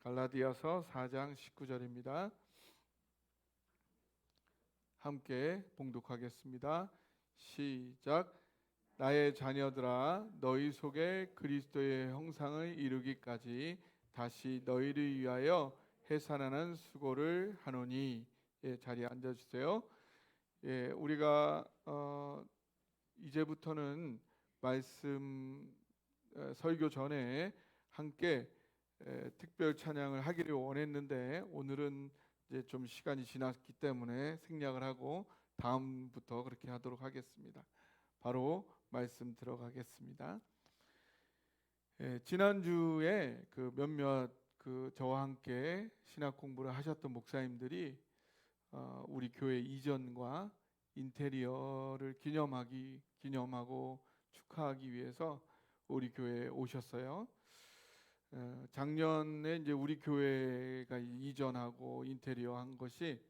갈라디아서 4장 19절입니다. 함께 봉독하겠습니다. 시작. 나의 자녀들아, 너희 속에 그리스도의 형상을 이루기까지 다시 너희를 위하여 해산하는 수고를 하노니. 자리에 앉아주세요. 우리가 이제부터는 말씀 설교 전에 함께 특별 찬양을 하기를 원했는데 오늘은 이제 좀 시간이 지났기 때문에 생략을 하고 다음부터 그렇게 하도록 하겠습니다. 바로 말씀 들어가겠습니다. 지난주에 몇몇 저와 함께 신학 공부를 하셨던 목사님들이 우리 교회 이전과 인테리어를 기념하고 축하하기 위해서 우리 교회에 오셨어요. 작년에 이제 우리 교회가 이전하고 인테리어 한 것이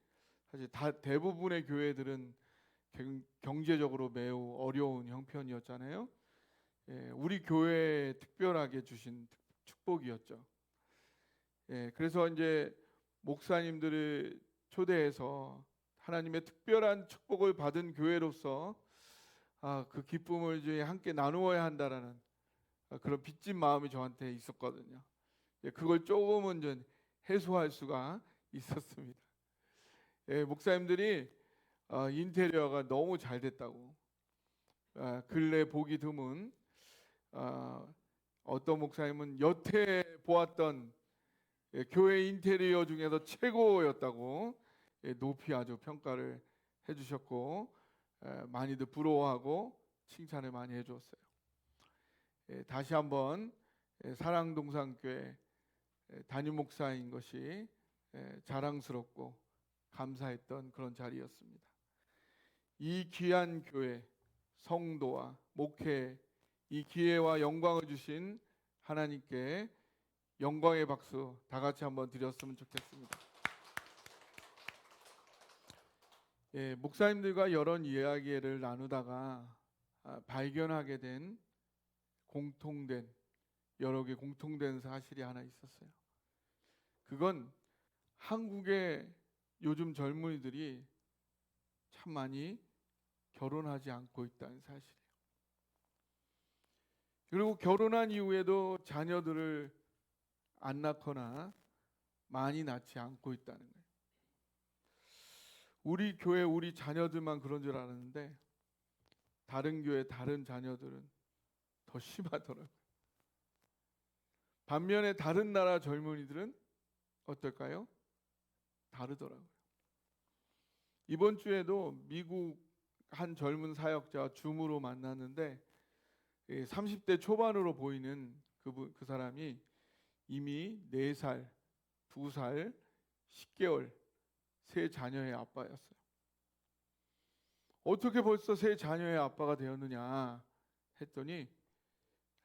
사실 대부분의 교회들은 경제적으로 매우 어려운 형편이었잖아요. 우리 교회에 특별하게 주신 축복이었죠. 그래서 이제 목사님들을 초대해서 하나님의 특별한 축복을 받은 교회로서 그 기쁨을 이제 함께 나누어야 한다라는 그런 빚진 마음이 저한테 있었거든요. 그걸 조금은 좀 해소할 수가 있었습니다. 목사님들이 인테리어가 너무 잘 됐다고, 근래 보기 드문 어떤 목사님은 여태 보았던 교회 인테리어 중에서 최고였다고 높이 아주 평가를 해주셨고, 많이들 부러워하고 칭찬을 많이 해주었어요. 다시 한번 사랑동산교회 담임 목사인 것이 자랑스럽고 감사했던 그런 자리였습니다. 이 귀한 교회 성도와 목회, 이 기회와 영광을 주신 하나님께 영광의 박수 다 같이 한번 드렸으면 좋겠습니다. 목사님들과 여러 이야기를 나누다가 발견하게 된 여러 개 공통된 사실이 하나 있었어요. 그건 한국의 요즘 젊은이들이 참 많이 결혼하지 않고 있다는 사실이에요. 그리고 결혼한 이후에도 자녀들을 안 낳거나 많이 낳지 않고 있다는 거예요. 우리 교회 우리 자녀들만 그런 줄 알았는데 다른 교회 다른 자녀들은 더 심하더라고요. 반면에 다른 나라 젊은이들은 어떨까요? 다르더라고요. 이번 주에도 미국 한 젊은 사역자 줌으로 만났는데 30대 초반으로 보이는 그 사람이 이미 4살, 2살, 10개월 세 자녀의 아빠였어요. 어떻게 벌써 세 자녀의 아빠가 되었느냐 했더니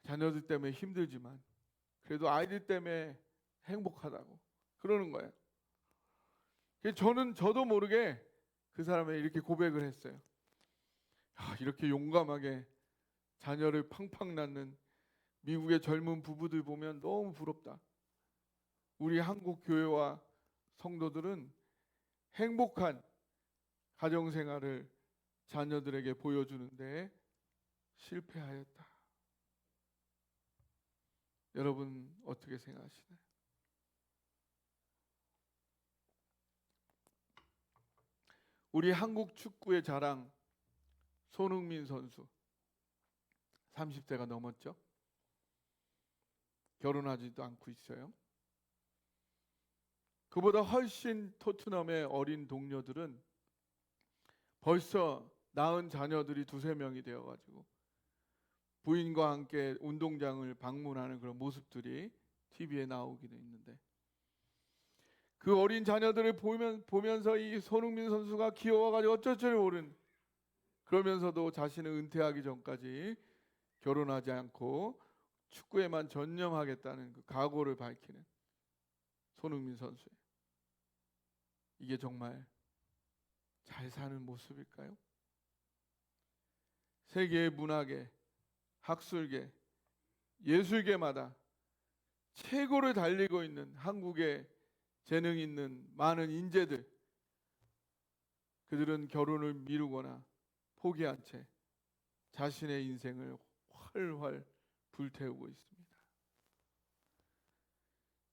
자녀들 때문에 힘들지만 그래도 아이들 때문에 행복하다고 그러는 거예요. 저도 모르게 그 사람에 이렇게 고백을 했어요. 이렇게 용감하게 자녀를 팡팡 낳는 미국의 젊은 부부들 보면 너무 부럽다. 우리 한국 교회와 성도들은 행복한 가정생활을 자녀들에게 보여주는데 실패하였다. 여러분 어떻게 생각하시나요? 우리 한국 축구의 자랑 손흥민 선수 30대가 넘었죠? 결혼하지도 않고 있어요. 그보다 훨씬 토트넘의 어린 동료들은 벌써 낳은 자녀들이 2-3명이 되어가지고 부인과 함께 운동장을 방문하는 그런 모습들이 TV에 나오기도 있는데 그 어린 자녀들을 보면서 이 손흥민 선수가 귀여워가지고 어쩔 줄 모르는, 그러면서도 자신은 은퇴하기 전까지 결혼하지 않고 축구에만 전념하겠다는 그 각오를 밝히는 손흥민 선수예요. 이게 정말 잘 사는 모습일까요? 세계의 문화계, 학술계, 예술계마다 최고를 달리고 있는 한국의 재능 있는 많은 인재들, 그들은 결혼을 미루거나 포기한 채 자신의 인생을 활활 불태우고 있습니다.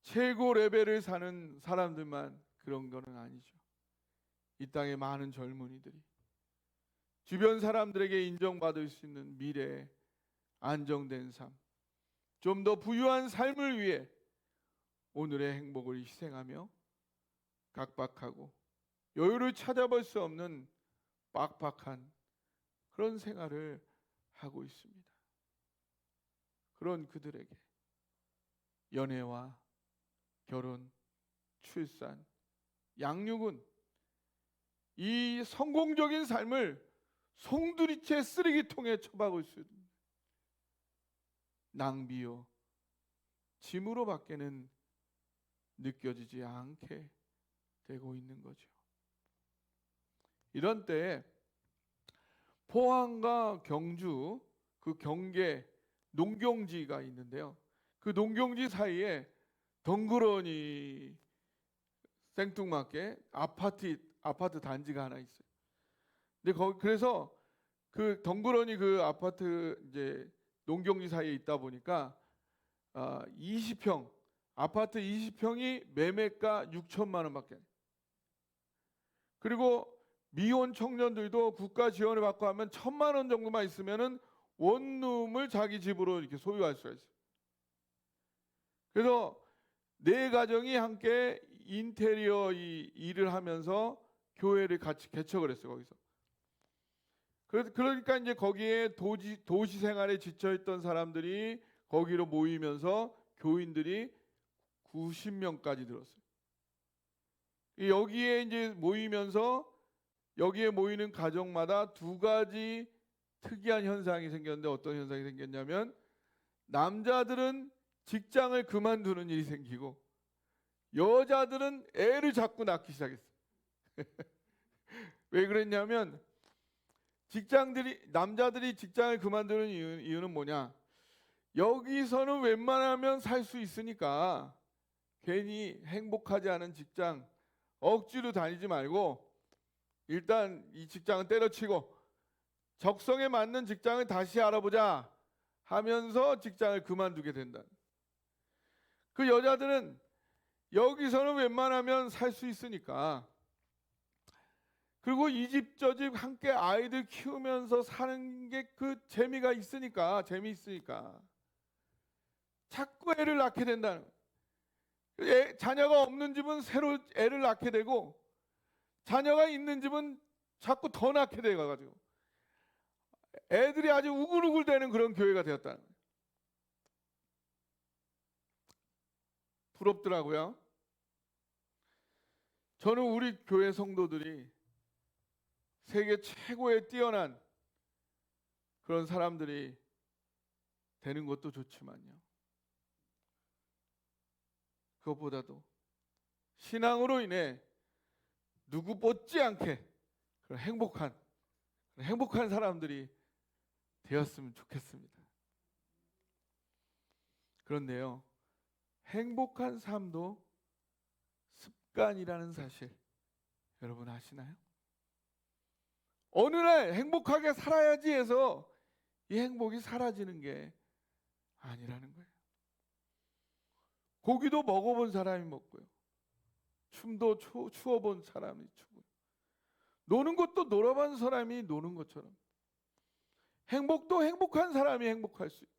최고 레벨을 사는 사람들만 그런 거는 아니죠. 이 땅의 많은 젊은이들이 주변 사람들에게 인정받을 수 있는 미래에 안정된 삶, 좀 더 부유한 삶을 위해 오늘의 행복을 희생하며 각박하고 여유를 찾아볼 수 없는 빡빡한 그런 생활을 하고 있습니다. 그런 그들에게 연애와 결혼, 출산, 양육은 이 성공적인 삶을 송두리째 쓰레기통에 처박을 수 있는 낭비요 짐으로밖에는 느껴지지 않게 되고 있는 거죠. 이런 때에 포항과 경주 그 경계 농경지가 있는데요. 그 농경지 사이에 덩그러니 생뚱맞게 아파트 단지가 하나 있어요. 근데 그래서 그 덩그러니 그 아파트 이제 농경지 사이에 있다 보니까 20평 아파트 20평이 매매가 6천만 원밖에. 그리고 미혼 청년들도 국가 지원을 받고 하면 1,000만 원 정도만 있으면은 원룸을 자기 집으로 이렇게 소유할 수가 있어요. 그래서 네 가정이 함께 인테리어 일을 하면서 교회를 같이 개척을 했어요. 거기서. 그러니까 이제 거기에 도시 생활에 지쳐있던 사람들이 거기로 모이면서 교인들이 90명까지 들었어요. 여기에 이제 모이면서 여기에 모이는 가정마다 두 가지 특이한 현상이 생겼는데 어떤 현상이 생겼냐면 남자들은 직장을 그만두는 일이 생기고 여자들은 애를 자꾸 낳기 시작했어요. 왜 그랬냐면 남자들이 직장을 그만두는 이유는 뭐냐? 여기서는 웬만하면 살 수 있으니까 괜히 행복하지 않은 직장 억지로 다니지 말고 일단 이 직장은 때려치고 적성에 맞는 직장을 다시 알아보자 하면서 직장을 그만두게 된다. 그 여자들은 여기서는 웬만하면 살 수 있으니까 그리고 이 집 저 집 함께 아이들 키우면서 사는 게 그 재미가 있으니까 재미있으니까 자꾸 애를 낳게 된다는 거예요. 자녀가 없는 집은 새로 애를 낳게 되고 자녀가 있는 집은 자꾸 더 낳게 돼가지고 애들이 아주 우글우글 되는 그런 교회가 되었다는 거예요. 부럽더라고요. 저는 우리 교회 성도들이 세계 최고의 뛰어난 그런 사람들이 되는 것도 좋지만요. 그것보다도 신앙으로 인해 누구 못지않게 그런 행복한 사람들이 되었으면 좋겠습니다. 그런데요, 행복한 삶도 습관이라는 사실 여러분 아시나요? 어느 날 행복하게 살아야지 해서 이 행복이 사라지는 게 아니라는 거예요. 고기도 먹어본 사람이 먹고요. 춤도 추어본 사람이 추고요. 노는 것도 놀아본 사람이 노는 것처럼 행복도 행복한 사람이 행복할 수 있고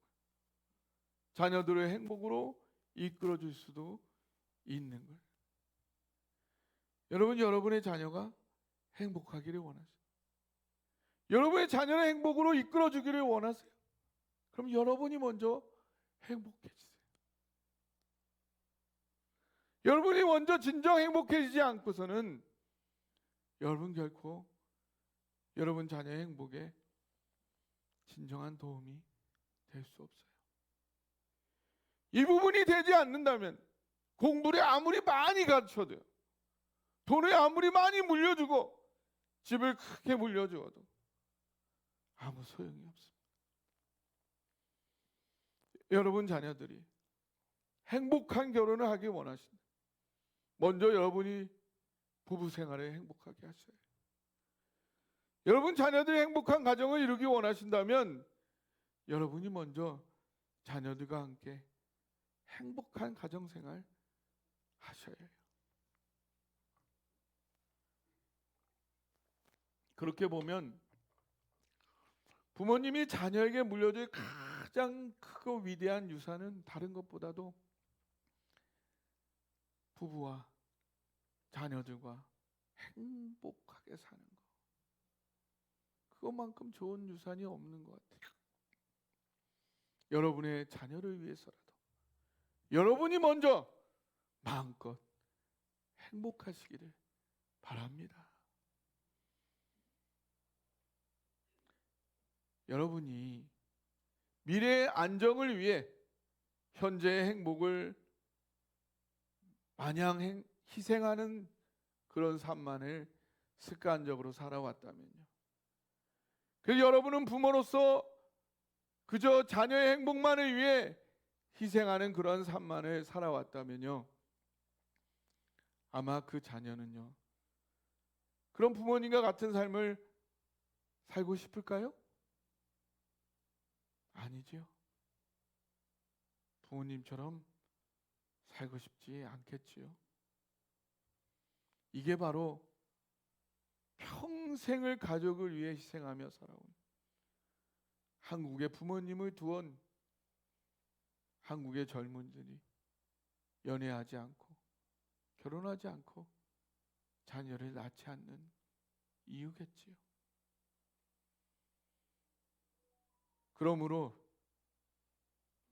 자녀들의 행복으로 이끌어줄 수도 있는 거예요. 여러분, 여러분의 자녀가 행복하기를 원하세요? 여러분의 자녀의 행복으로 이끌어주기를 원하세요? 그럼 여러분이 먼저 행복해지세요. 여러분이 먼저 진정 행복해지지 않고서는 여러분 결코 여러분 자녀의 행복에 진정한 도움이 될 수 없어요. 이 부분이 되지 않는다면 공부를 아무리 많이 가르쳐도요, 돈을 아무리 많이 물려주고 집을 크게 물려주어도 아무 소용이 없습니다. 여러분 자녀들이 행복한 결혼을 하기 원하신다. 먼저 여러분이 부부 생활에 행복하게 하셔야 해요. 여러분 자녀들이 행복한 가정을 이루기 원하신다면 여러분이 먼저 자녀들과 함께 행복한 가정 생활 하셔야 해요. 그렇게 보면 부모님이 자녀에게 물려줄 가장 크고 위대한 유산은 다른 것보다도 부부와 자녀들과 행복하게 사는 것. 그것만큼 좋은 유산이 없는 것 같아요. 여러분의 자녀를 위해서라도 여러분이 먼저 마음껏 행복하시기를 바랍니다. 여러분이 미래의 안정을 위해 현재의 행복을 마냥 희생하는 그런 삶만을 습관적으로 살아왔다면요. 그래서 여러분은 부모로서 그저 자녀의 행복만을 위해 희생하는 그런 삶만을 살아왔다면요. 아마 그 자녀는요. 그런 부모님과 같은 삶을 살고 싶을까요? 아니죠. 부모님처럼 살고 싶지 않겠지요. 이게 바로 평생을 가족을 위해 희생하며 살아온 한국의 부모님을 두은 한국의 젊은이들이 연애하지 않고 결혼하지 않고 자녀를 낳지 않는 이유겠지요. 그러므로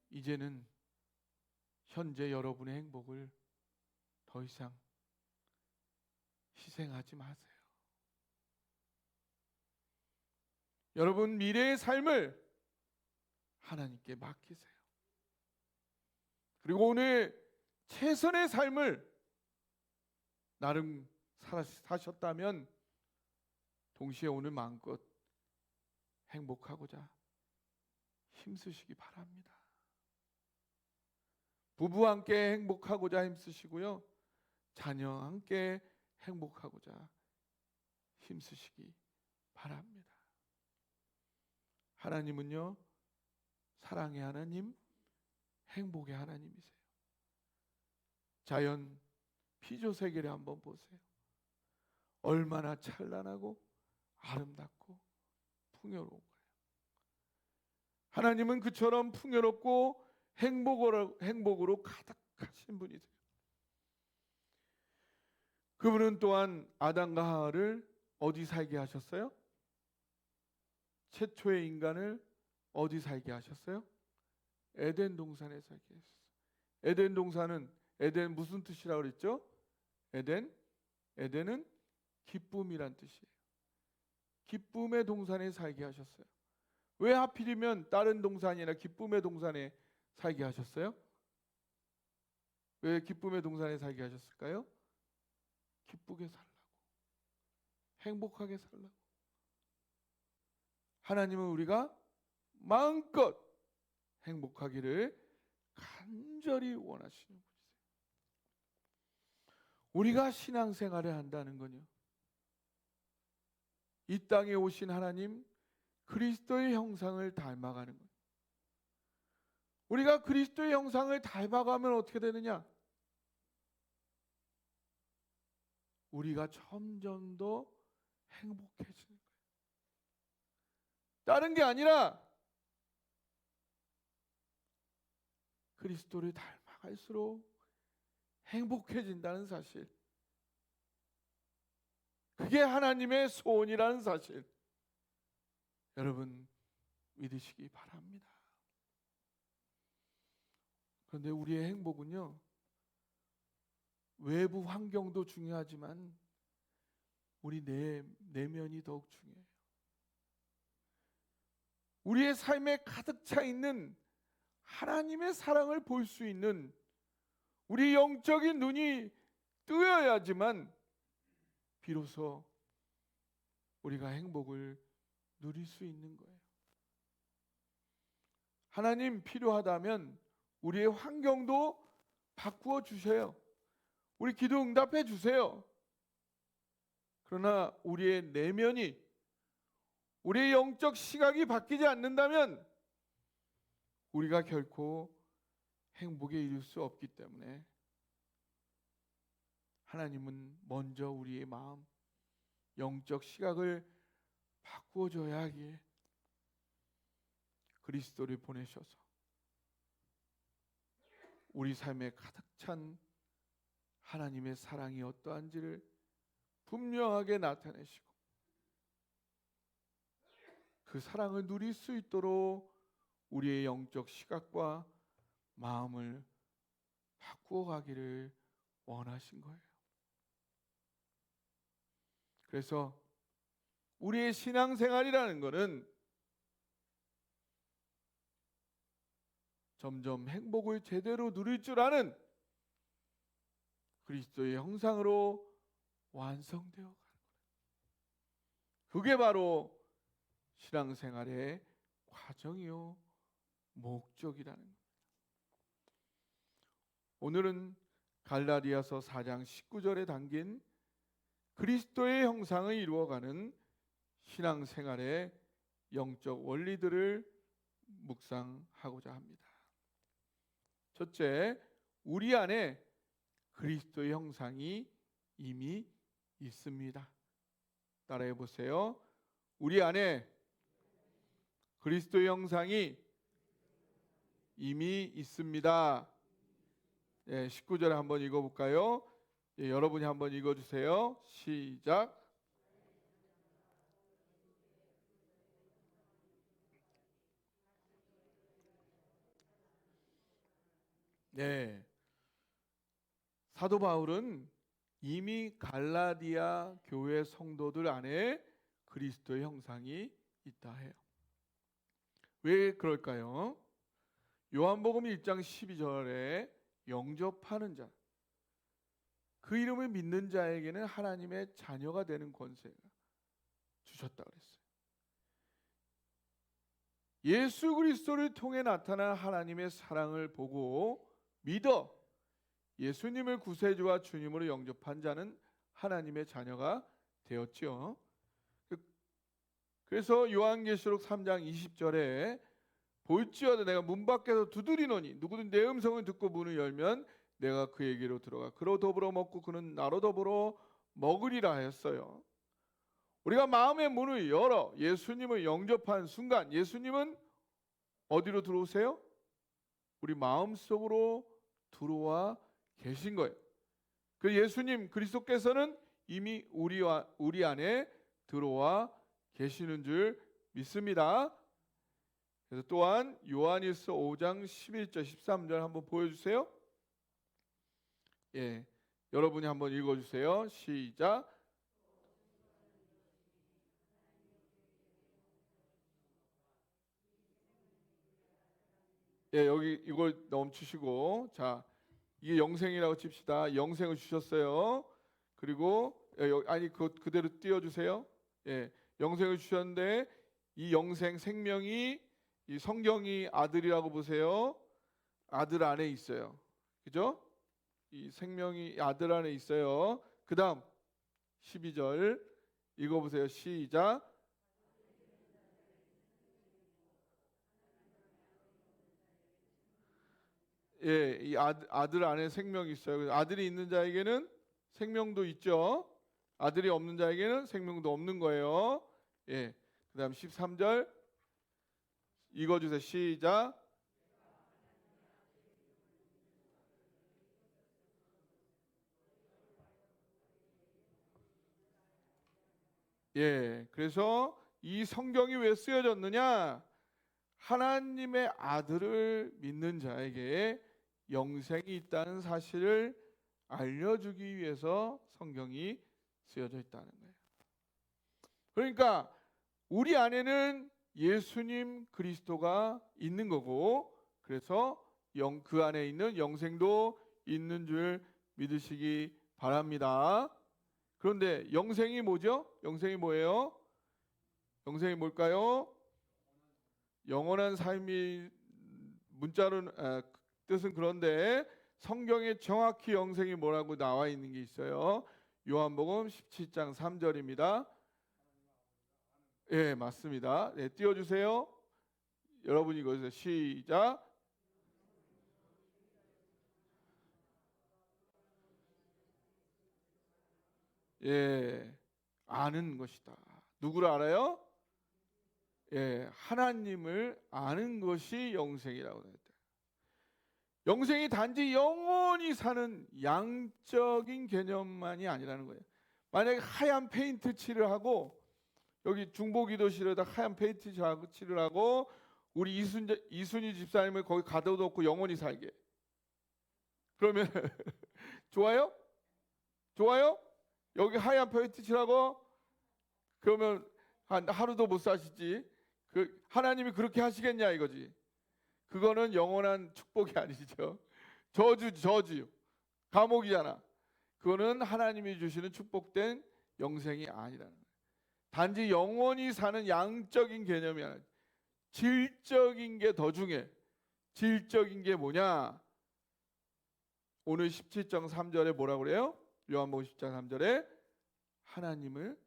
이제는 현재 여러분의 행복을 더 이상 희생하지 마세요. 여러분 미래의 삶을 하나님께 맡기세요. 그리고 오늘 최선의 삶을 나름 사셨다면 동시에 오늘 마음껏 행복하고자 힘쓰시기 바랍니다. 부부와 함께 행복하고자 힘쓰시고요. 자녀와 함께 행복하고자 힘쓰시기 바랍니다. 하나님은요, 사랑의 하나님, 행복의 하나님이세요. 자연 피조 세계를 한번 보세요. 얼마나 찬란하고 아름답고 풍요로운 거예요. 하나님은 그처럼 풍요롭고 행복으로 가득하신 분이세요. 그분은 또한 아담과 하와를 어디 살게 하셨어요? 최초의 인간을 어디 살게 하셨어요? 에덴 동산에 살게 하셨어요. 에덴 동산은 에덴 무슨 뜻이라고 그랬죠? 에덴은 기쁨이란 뜻이에요. 기쁨의 동산에 살게 하셨어요. 왜 하필이면 다른 동산이 아니라 기쁨의 동산에 살게 하셨어요? 왜 기쁨의 동산에 살게 하셨을까요? 기쁘게 살라고, 행복하게 살라고. 하나님은 우리가 마음껏 행복하기를 간절히 원하시는 분이세요. 우리가 신앙생활을 한다는 건요, 이 땅에 오신 하나님 그리스도의 형상을 닮아가는 거예요. 우리가 그리스도의 형상을 닮아가면 어떻게 되느냐? 우리가 점점 더 행복해지는 거예요. 다른 게 아니라 그리스도를 닮아갈수록 행복해진다는 사실, 그게 하나님의 소원이라는 사실, 여러분 믿으시기 바랍니다. 그런데 우리의 행복은요, 외부 환경도 중요하지만 우리 내면이 더욱 중요해요. 우리의 삶에 가득 차 있는 하나님의 사랑을 볼 수 있는 우리 영적인 눈이 뜨여야지만 비로소 우리가 행복을 누릴 수 있는 거예요. 하나님 필요하다면 우리의 환경도 바꾸어 주세요. 우리 기도 응답해 주세요. 그러나 우리의 내면이, 우리의 영적 시각이 바뀌지 않는다면 우리가 결코 행복에 이를 수 없기 때문에 하나님은 먼저 우리의 마음, 영적 시각을 바꾸어 줘야 하기에 그리스도를 보내셔서 우리 삶에 가득 찬 하나님의 사랑이 어떠한지를 분명하게 나타내시고 그 사랑을 누릴 수 있도록 우리의 영적 시각과 마음을 바꾸어 가기를 원하신 거예요. 그래서 우리의 신앙생활이라는 것은 점점 행복을 제대로 누릴 줄 아는 그리스도의 형상으로 완성되어 가는 거예요. 그게 바로 신앙생활의 과정이요 목적이라는 거예요. 오늘은 갈라디아서 4장 19절에 담긴 그리스도의 형상을 이루어가는 신앙생활의 영적 원리들을 묵상하고자 합니다. 첫째, 우리 안에 그리스도의 형상이 이미 있습니다. 따라해 보세요. 우리 안에 그리스도의 형상이 이미 있습니다. 19절에 한번 읽어볼까요? 여러분이 한번 읽어주세요. 시작. 네, 사도 바울은 이미 갈라디아 교회 성도들 안에 그리스도의 형상이 있다 해요. 왜 그럴까요? 요한복음 1장 12절에 영접하는 자, 그 이름을 믿는 자에게는 하나님의 자녀가 되는 권세가 주셨다 그랬어요. 예수 그리스도를 통해 나타난 하나님의 사랑을 보고 믿어 예수님을 구세주와 주님으로 영접한 자는 하나님의 자녀가 되었지요. 그래서 요한계시록 3장 20절에 볼지어다 내가 문 밖에서 두드리노니 누구든 내 음성을 듣고 문을 열면 내가 그에게로 들어가 그로 더불어 먹고 그는 나로 더불어 먹으리라 하였어요. 우리가 마음의 문을 열어 예수님을 영접한 순간 예수님은 어디로 들어오세요? 우리 마음속으로 들어와 계신 거예요. 그 예수님 그리스도께서는 이미 우리 안에 들어와 계시는 줄 믿습니다. 그래서 또한 요한일서 5장 11절 13절 한번 보여주세요. 여러분이 한번 읽어주세요. 시작. 여기 이걸 멈추시고, 자, 이게 영생이라고 칩시다. 영생을 주셨어요. 그리고 아니 그대로 띄워주세요. 영생을 주셨는데 이 영생 생명이 이 성경이 아들이라고 보세요. 아들 안에 있어요. 그죠? 이 생명이 아들 안에 있어요. 그 다음 12절 읽어보세요. 시작. 이 아들 안에 생명이 있어요. 아들이 있는 자에게는 생명도 있죠. 아들이 없는 자에게는 생명도 없는 거예요. 그 다음 13절 읽어주세요. 시작. 그래서 이 성경이 왜 쓰여졌느냐? 하나님의 아들을 믿는 자에게 영생이 있다는 사실을 알려주기 위해서 성경이 쓰여져 있다는 거예요. 그러니까 우리 안에는 예수님 그리스도가 있는 거고, 그래서 그 안에 있는 영생도 있는 줄 믿으시기 바랍니다. 그런데 영생이 뭐죠? 영생이 뭐예요? 영생이 뭘까요? 영원한 삶이 문자로 뜻은 그런데 성경에 정확히 영생이 뭐라고 나와 있는 게 있어요. 요한복음 17장 3절입니다. 예, 맞습니다. 네, 띄워주세요. 여러분이 거기서 시작. 예, 아는 것이다. 누구를 알아요? 예, 하나님을 아는 것이 영생이라고 했다. 영생이 단지 영원히 사는 양적인 개념만이 아니라는 거예요. 만약에 하얀 페인트 칠을 하고 여기 중보기도실에다 하얀 페인트 칠을 하고 우리 이순희 집사님을 거기 가둬놓고 영원히 살게. 그러면 좋아요? 좋아요? 여기 하얀 페인트 칠하고 그러면 한 하루도 못 사시지. 그 하나님이 그렇게 하시겠냐 이거지. 그거는 영원한 축복이 아니죠. 저주. 감옥이잖아. 그거는 하나님이 주시는 축복된 영생이 아니라는 거예요. 단지 영원히 사는 양적인 개념이 아니라 질적인 게 더 중요해. 질적인 게 뭐냐? 오늘 17장 3절에 뭐라고 그래요? 요한복음 10장 3절에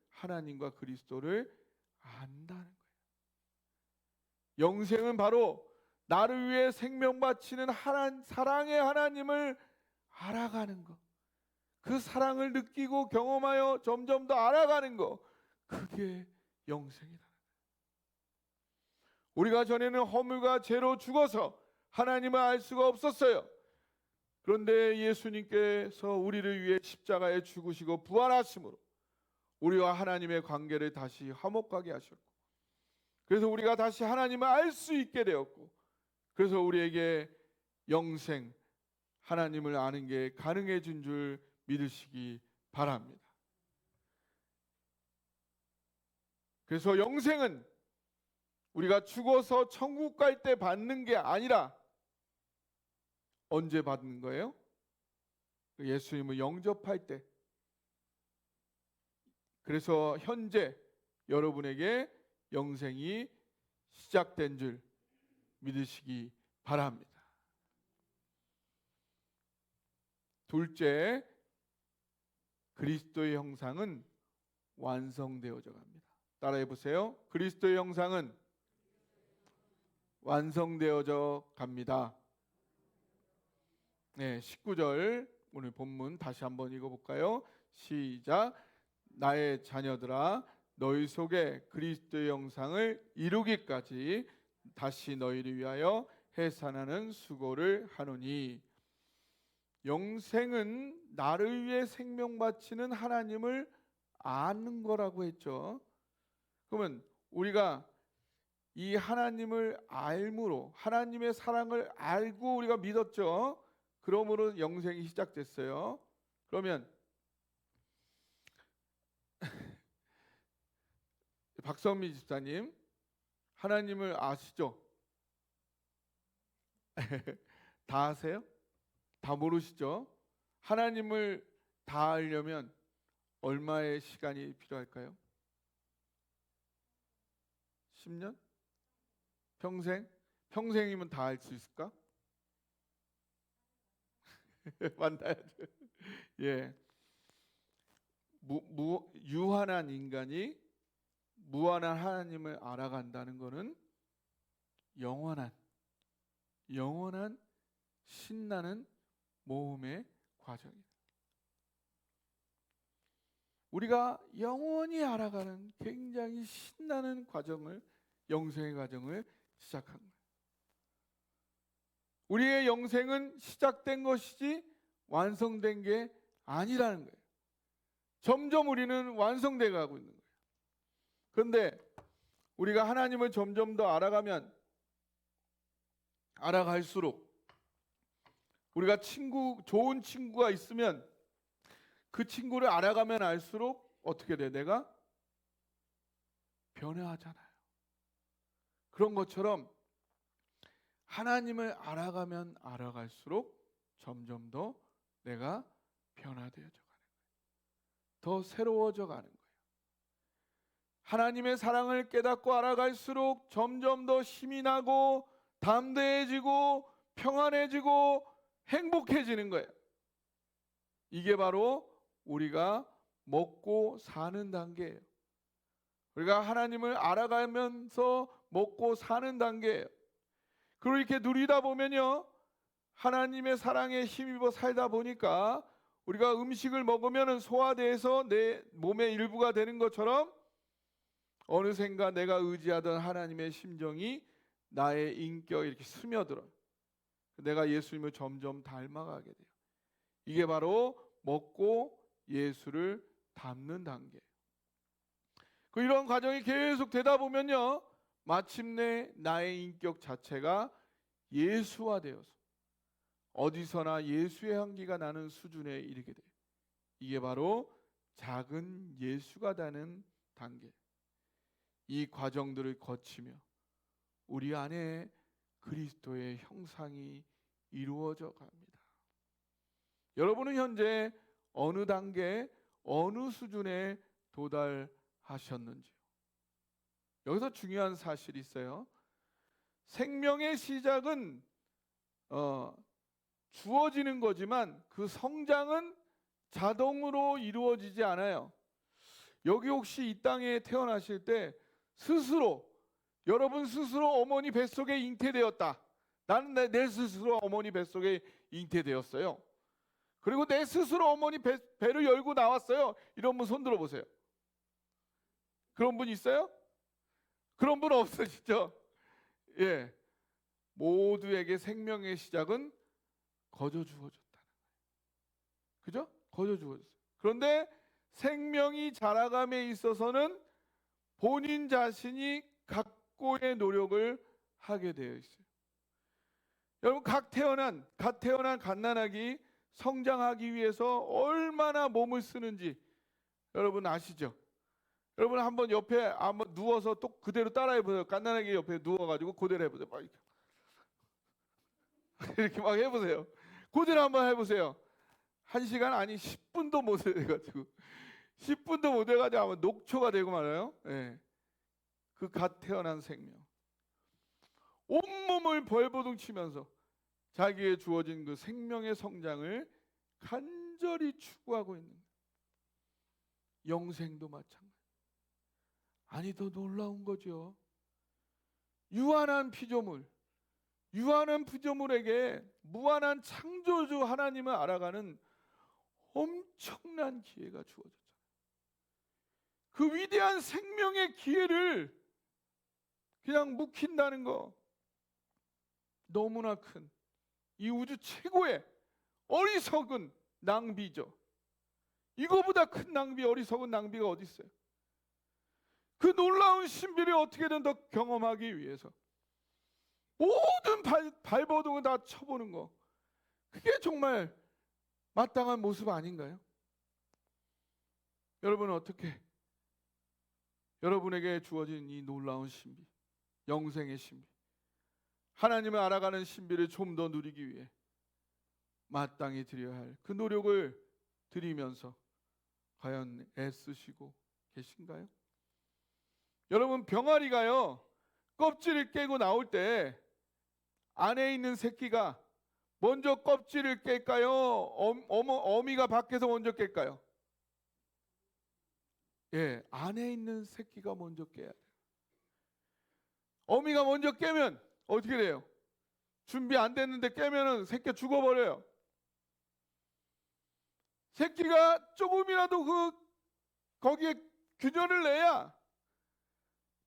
하나님과 그리스도를 안다는 거예요. 영생은 바로 나를 위해 생명 바치는 사랑의 하나님을 알아가는 것. 그 사랑을 느끼고 경험하여 점점 더 알아가는 것. 그게 영생이다. 우리가 전에는 허물과 죄로 죽어서 하나님을 알 수가 없었어요. 그런데 예수님께서 우리를 위해 십자가에 죽으시고 부활하심으로 우리와 하나님의 관계를 다시 화목하게 하셨고, 그래서 우리가 다시 하나님을 알 수 있게 되었고, 그래서 우리에게 영생, 하나님을 아는 게 가능해진 줄 믿으시기 바랍니다. 그래서 영생은 우리가 죽어서 천국 갈 때 받는 게 아니라 언제 받는 거예요? 예수님을 영접할 때. 그래서 현재 여러분에게 영생이 시작된 줄 믿으시기 바랍니다. 둘째, 그리스도의 형상은 완성되어져 갑니다. 따라해 보세요. 그리스도의 형상은 완성되어져 갑니다. 네, 19절 오늘 본문 다시 한번 읽어볼까요? 시작. 나의 자녀들아, 너희 속에 그리스도의 형상을 이루기까지 다시 너희를 위하여 해산하는 수고를 하노니. 영생은 나를 위해 생명 바치는 하나님을 아는 거라고 했죠. 그러면 우리가 이 하나님을 알므로, 하나님의 사랑을 알고 우리가 믿었죠. 그러므로 영생이 시작됐어요. 그러면 박선미 집사님, 하나님을 아시죠? 다 아세요? 다 모르시죠? 하나님을 다 알려면 얼마의 시간이 필요할까요? 10년? 평생? 평생이면 다 알 수 있을까? 만나야죠. 예. 유한한 인간이 무한한 하나님을 알아간다는 것은 영원한 신나는 모험의 과정이에요. 우리가 영원히 알아가는 굉장히 신나는 과정을, 영생의 과정을 시작한 거예요. 우리의 영생은 시작된 것이지 완성된 게 아니라는 거예요. 점점 우리는 완성돼 가고 있는 거예요. 그런데 우리가 하나님을 점점 더 알아갈수록 우리가 좋은 친구가 있으면 그 친구를 알아가면 알수록 어떻게 돼? 내가 변화하잖아요. 그런 것처럼 하나님을 알아가면 알아갈수록 점점 더 내가 변화되어져 가는 거예요. 더 새로워져 가는 거예요. 하나님의 사랑을 깨닫고 알아갈수록 점점 더 힘이 나고 담대해지고 평안해지고 행복해지는 거예요. 이게 바로 우리가 먹고 사는 단계예요. 우리가 하나님을 알아가면서 먹고 사는 단계예요. 그리고 이렇게 누리다 보면요, 하나님의 사랑에 힘입어 살다 보니까 우리가 음식을 먹으면 소화돼서 내 몸의 일부가 되는 것처럼 어느샌가 내가 의지하던 하나님의 심정이 나의 인격에 이렇게 스며들어요. 내가 예수님을 점점 닮아가게 돼요. 이게 바로 먹고 예수를 닮는 단계예요. 이런 과정이 계속 되다 보면요, 마침내 나의 인격 자체가 예수화되어서 어디서나 예수의 향기가 나는 수준에 이르게 돼요. 이게 바로 작은 예수가 되는 단계. 이 과정들을 거치며 우리 안에 그리스도의 형상이 이루어져 갑니다. 여러분은 현재 어느 단계, 어느 수준에 도달하셨는지요? 여기서 중요한 사실이 있어요. 생명의 시작은 주어지는 거지만 그 성장은 자동으로 이루어지지 않아요. 여기 혹시 이 땅에 태어나실 때 스스로, 여러분 스스로 어머니 뱃속에 잉태되었다. 나는 내 스스로 어머니 뱃속에 잉태되었어요. 그리고 내 스스로 어머니 배를 열고 나왔어요. 이런 분 손 들어보세요. 그런 분 있어요? 그런 분 없으시죠? 예, 모두에게 생명의 시작은 거저 주어졌다는 거예요. 그죠? 거저 주어졌어요. 그런데 생명이 자라감에 있어서는 본인 자신이 각고의 노력을 하게 되어 있어요. 여러분, 갓 태어난 갓난아기 성장하기 위해서 얼마나 몸을 쓰는지 여러분 아시죠? 여러분 한번 옆에 한번 누워서 또 그대로 따라해 보세요. 갓난아기 옆에 누워가지고 그대로 해보세요. 막 이렇게 막 해보세요. 그대로 한번 해보세요. 1시간 아니 10분도 못 해가지고 10분도 못 해가지고 아마 녹초가 되고 말아요. 예. 그 갓 태어난 생명, 온몸을 벌보둥 치면서 자기에 주어진 그 생명의 성장을 간절히 추구하고 있는 거예요. 영생도 마찬가지. 아니 더 놀라운 거죠. 유한한 피조물에게 무한한 창조주 하나님을 알아가는 엄청난 기회가 주어졌잖아요. 그 위대한 생명의 기회를 그냥 묵힌다는 거, 너무나 큰 이 우주 최고의 어리석은 낭비죠. 이거보다 큰 낭비, 어리석은 낭비가 어디 있어요? 그 놀라운 신비를 어떻게든 더 경험하기 위해서 모든 발버둥을 다 쳐보는 거, 그게 정말 마땅한 모습 아닌가요? 여러분은 어떻게 여러분에게 주어진 이 놀라운 신비, 영생의 신비, 하나님을 알아가는 신비를 좀 더 누리기 위해 마땅히 드려야 할 그 노력을 드리면서 과연 애쓰시고 계신가요? 여러분, 병아리가요 껍질을 깨고 나올 때 안에 있는 새끼가 먼저 껍질을 깰까요? 어미가 밖에서 먼저 깰까요? 예, 안에 있는 새끼가 먼저 깨야 돼요. 어미가 먼저 깨면 어떻게 돼요? 준비 안 됐는데 깨면은 새끼가 죽어버려요. 새끼가 조금이라도 거기에 균열을 내야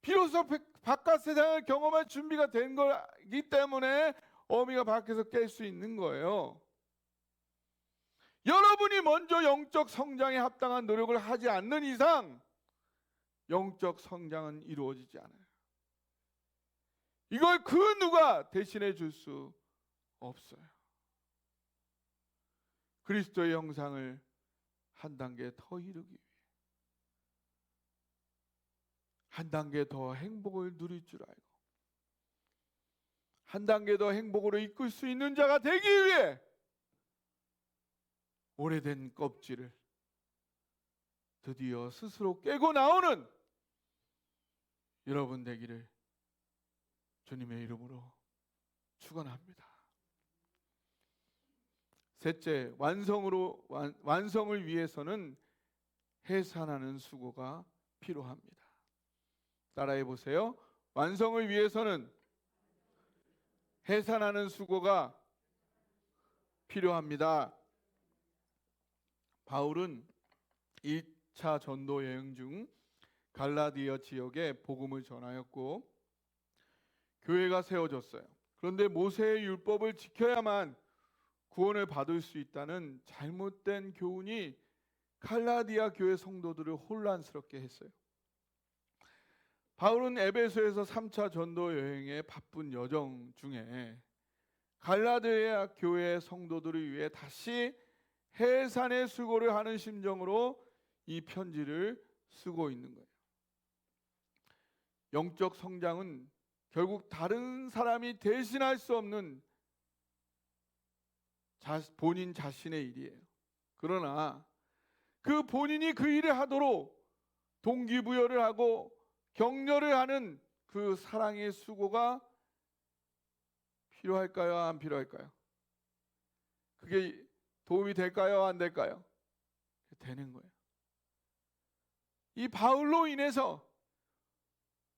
비로소 바깥 세상을 경험할 준비가 된 거기 때문에 어미가 밖에서 깰 수 있는 거예요. 여러분이 먼저 영적 성장에 합당한 노력을 하지 않는 이상 영적 성장은 이루어지지 않아요. 이걸 그 누가 대신해 줄 수 없어요. 그리스도의 형상을 한 단계 더 이루기 위해, 한 단계 더 행복을 누릴 줄 알고 한 단계 더 행복으로 이끌 수 있는 자가 되기 위해 오래된 껍질을 드디어 스스로 깨고 나오는 여러분 되기를 주님의 이름으로 축원합니다. 셋째, 완성을 위해서는 해산하는 수고가 필요합니다. 따라해 보세요. 완성을 위해서는 해산하는 수고가 필요합니다. 바울은 1차 전도 여행 중 갈라디아 지역에 복음을 전하였고 교회가 세워졌어요. 그런데 모세의 율법을 지켜야만 구원을 받을 수 있다는 잘못된 교훈이 갈라디아 교회 성도들을 혼란스럽게 했어요. 바울은 에베소에서 3차 전도 여행의 바쁜 여정 중에 갈라디아 교회 성도들을 위해 다시 해산의 수고를 하는 심정으로 이 편지를 쓰고 있는 거예요. 영적 성장은 결국 다른 사람이 대신할 수 없는 본인 자신의 일이에요. 그러나 그 본인이 그 일을 하도록 동기부여를 하고 격려를 하는 그 사랑의 수고가 필요할까요? 안 필요할까요? 그게 도움이 될까요? 안 될까요? 되는 거예요. 이 바울로 인해서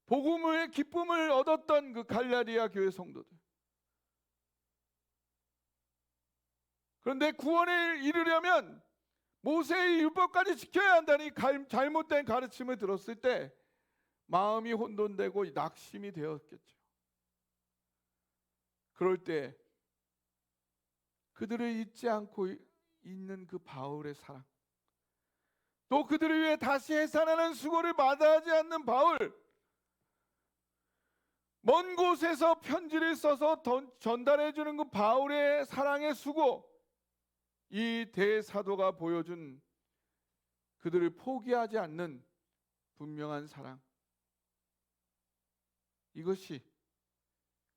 복음의 기쁨을 얻었던 그 갈라디아 교회 성도들, 그런데 구원에 이르려면 모세의 율법까지 지켜야 한다니 잘못된 가르침을 들었을 때 마음이 혼돈되고 낙심이 되었겠죠. 그럴 때 그들을 잊지 않고 있는 그 바울의 사랑, 또 그들을 위해 다시 해산하는 수고를 마다하지 않는 바울, 먼 곳에서 편지를 써서 전달해 주는 그 바울의 사랑의 수고, 이 대사도가 보여준 그들을 포기하지 않는 분명한 사랑, 이것이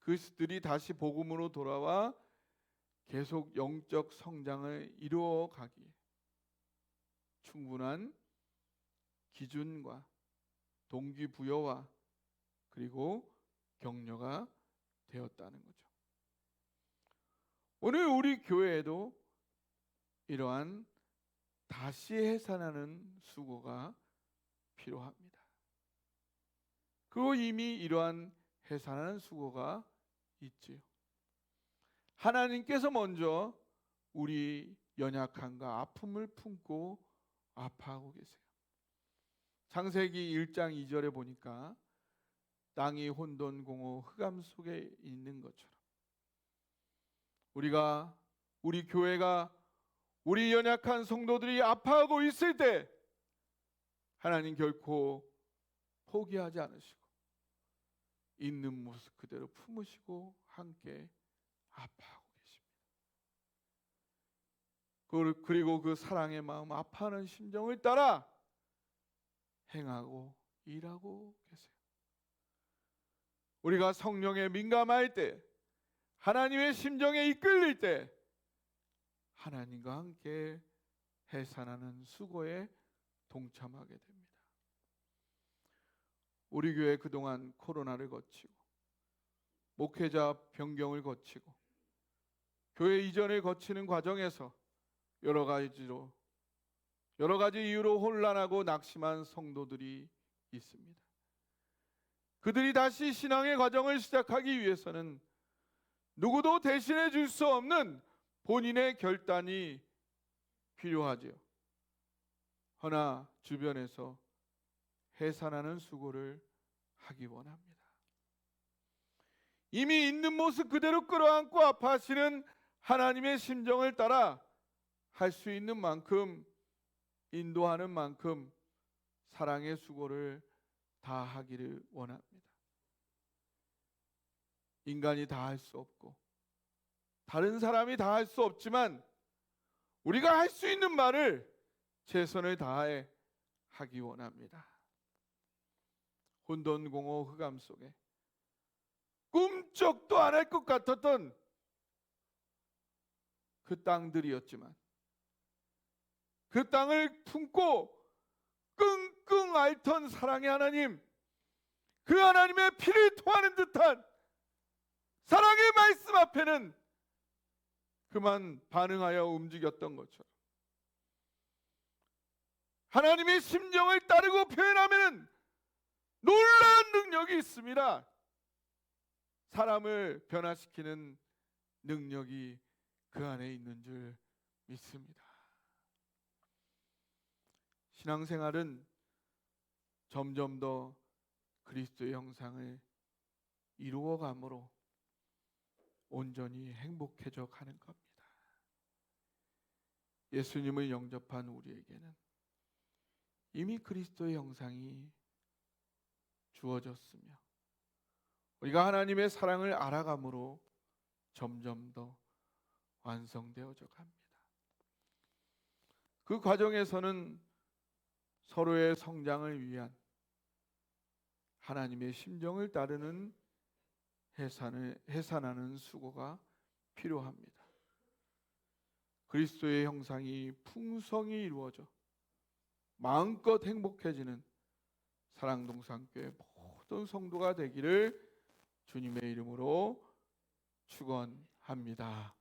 그들이 다시 복음으로 돌아와 계속 영적 성장을 이루어 가기에 충분한 기준과 동기부여와 그리고 격려가 되었다는 거죠. 오늘 우리 교회에도 이러한 다시 해산하는 수고가 필요합니다. 그리고 이미 이러한 해산하는 수고가 있지요. 하나님께서 먼저 우리 연약함과 아픔을 품고 아파하고 계세요. 창세기 1장 2절에 보니까 땅이 혼돈 공허 흑암 속에 있는 것처럼 우리 교회가 우리 연약한 성도들이 아파하고 있을 때 하나님 결코 포기하지 않으시고 있는 모습 그대로 품으시고 함께 아파하고 계십니다. 그리고 그 사랑의 마음, 아파하는 심정을 따라 행하고 일하고 계세요. 우리가 성령에 민감할 때, 하나님의 심정에 이끌릴 때 하나님과 함께 해산하는 수고에 동참하게 됩니다. 우리 교회 그동안 코로나를 거치고 목회자 변경을 거치고 교회 이전을 거치는 과정에서 여러 가지 이유로 혼란하고 낙심한 성도들이 있습니다. 그들이 다시 신앙의 과정을 시작하기 위해서는 누구도 대신해 줄 수 없는 본인의 결단이 필요하지요. 허나 주변에서 해산하는 수고를 하기 원합니다. 이미 있는 모습 그대로 끌어안고 아파하시는 하나님의 심정을 따라 할 수 있는 만큼, 인도하는 만큼 사랑의 수고를 다하기를 원합니다. 인간이 다 할 수 없고 다른 사람이 다 할 수 없지만 우리가 할 수 있는 말을 최선을 다해 하기 원합니다. 혼돈공허 흑암 속에 꿈쩍도 안 할 것 같았던 그 땅들이었지만 그 땅을 품고 끙끙 앓던 사랑의 하나님, 그 하나님의 피를 토하는 듯한 사랑의 말씀 앞에는 그만 반응하여 움직였던 것처럼 하나님의 심정을 따르고 표현하면 놀라운 능력이 있습니다. 사람을 변화시키는 능력이 그 안에 있는 줄 믿습니다. 신앙생활은 점점 더 그리스도의 형상을 이루어감으로 온전히 행복해져 가는 겁니다. 예수님을 영접한 우리에게는 이미 그리스도의 형상이 주어졌으며 우리가 하나님의 사랑을 알아감으로 점점 더 완성되어져 갑니다. 그 과정에서는 서로의 성장을 위한 하나님의 심정을 따르는 해산하는 수고가 필요합니다. 그리스도의 형상이 풍성히 이루어져 마음껏 행복해지는 사랑동산교회 모든 성도가 되기를 주님의 이름으로 축원합니다.